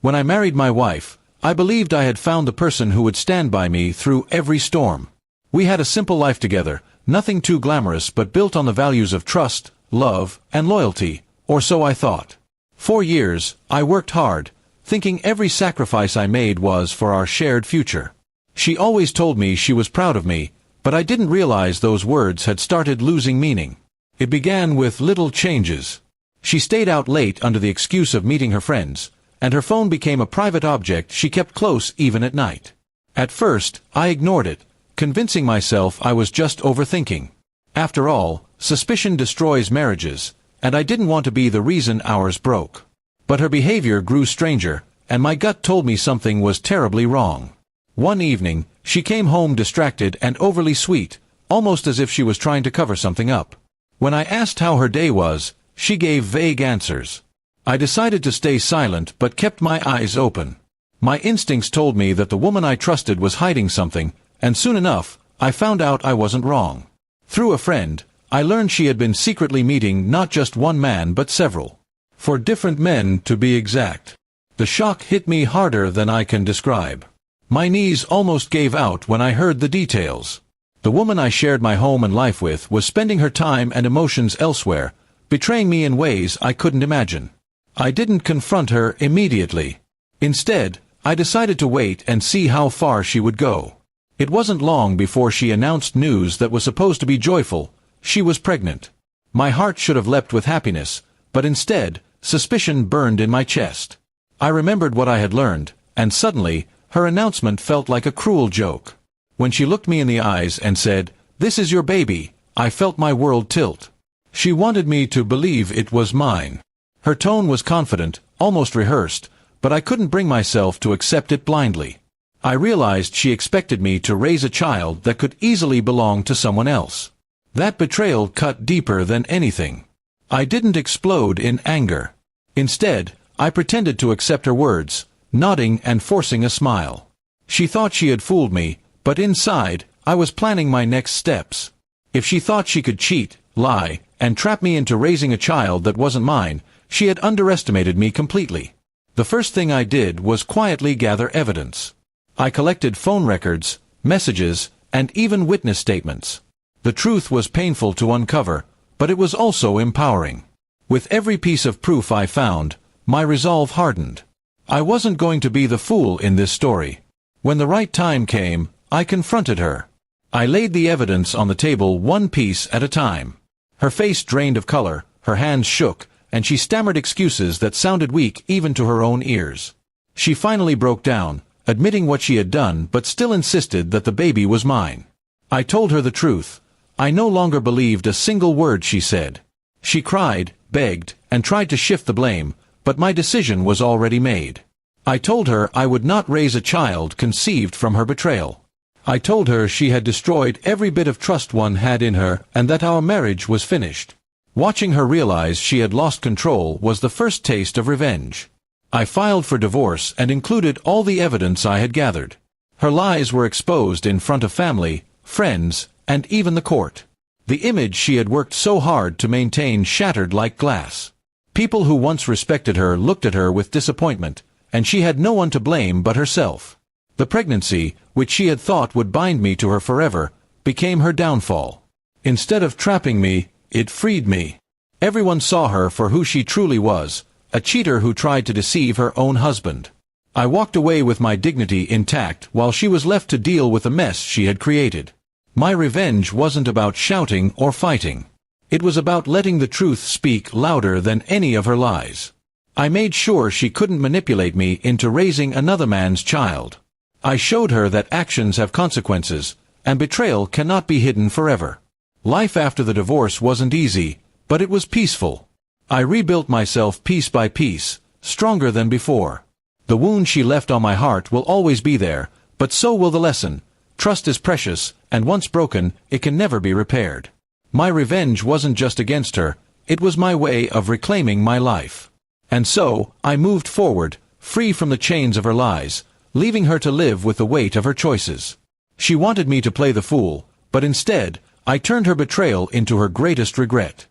When I married my wife, I believed I had found the person who would stand by me through every storm. We had a simple life together, nothing too glamorous but built on the values of trust, love, and loyalty, or so I thought. 4 years, I worked hard, thinking every sacrifice I made was for our shared future. She always told me she was proud of me, but I didn't realize those words had started losing meaning. It began with little changes. She stayed out late under the excuse of meeting her friends, and her phone became a private object she kept close even at night. At first, I ignored it, convincing myself I was just overthinking. After all, suspicion destroys marriages, and I didn't want to be the reason ours broke. But her behavior grew stranger, and my gut told me something was terribly wrong. One evening, she came home distracted and overly sweet, almost as if she was trying to cover something up. When I asked how her day was, she gave vague answers. I decided to stay silent but kept my eyes open. My instincts told me that the woman I trusted was hiding something, and soon enough, I found out I wasn't wrong. Through a friend, I learned she had been secretly meeting not just one man but several. 4 different men, to be exact. The shock hit me harder than I can describe. My knees almost gave out when I heard the details. The woman I shared my home and life with was spending her time and emotions elsewhere, betraying me in ways I couldn't imagine. I didn't confront her immediately. Instead, I decided to wait and see how far she would go. It wasn't long before she announced news that was supposed to be joyful. She was pregnant. My heart should have leapt with happiness, but instead, suspicion burned in my chest. I remembered what I had learned, and suddenly, her announcement felt like a cruel joke. When she looked me in the eyes and said, "This is your baby," I felt my world tilt. She wanted me to believe it was mine. Her tone was confident, almost rehearsed, but I couldn't bring myself to accept it blindly. I realized she expected me to raise a child that could easily belong to someone else. That betrayal cut deeper than anything. I didn't explode in anger. Instead, I pretended to accept her words, nodding and forcing a smile. She thought she had fooled me, but inside, I was planning my next steps. If she thought she could cheat, lie, and trap me into raising a child that wasn't mine, she had underestimated me completely. The first thing I did was quietly gather evidence. I collected phone records, messages, and even witness statements. The truth was painful to uncover, but it was also empowering. With every piece of proof I found, my resolve hardened. I wasn't going to be the fool in this story. When the right time came, I confronted her. I laid the evidence on the table one piece at a time. Her face drained of color, her hands shook, and she stammered excuses that sounded weak even to her own ears. She finally broke down, admitting what she had done but still insisted that the baby was mine. I told her the truth. I no longer believed a single word she said. She cried, begged, and tried to shift the blame, but my decision was already made. I told her I would not raise a child conceived from her betrayal. I told her she had destroyed every bit of trust one had in her and that our marriage was finished. Watching her realize she had lost control was the first taste of revenge. I filed for divorce and included all the evidence I had gathered. Her lies were exposed in front of family, friends, and even the court. The image she had worked so hard to maintain shattered like glass. People who once respected her looked at her with disappointment, and she had no one to blame but herself. The pregnancy, which she had thought would bind me to her forever, became her downfall. Instead of trapping me, it freed me. Everyone saw her for who she truly was, a cheater who tried to deceive her own husband. I walked away with my dignity intact while she was left to deal with the mess she had created. My revenge wasn't about shouting or fighting. It was about letting the truth speak louder than any of her lies. I made sure she couldn't manipulate me into raising another man's child. I showed her that actions have consequences, and betrayal cannot be hidden forever. Life after the divorce wasn't easy, but it was peaceful. I rebuilt myself piece by piece, stronger than before. The wound she left on my heart will always be there, but so will the lesson. Trust is precious, and once broken, it can never be repaired. My revenge wasn't just against her, it was my way of reclaiming my life. And so, I moved forward, free from the chains of her lies, leaving her to live with the weight of her choices. She wanted me to play the fool, but instead, I turned her betrayal into her greatest regret.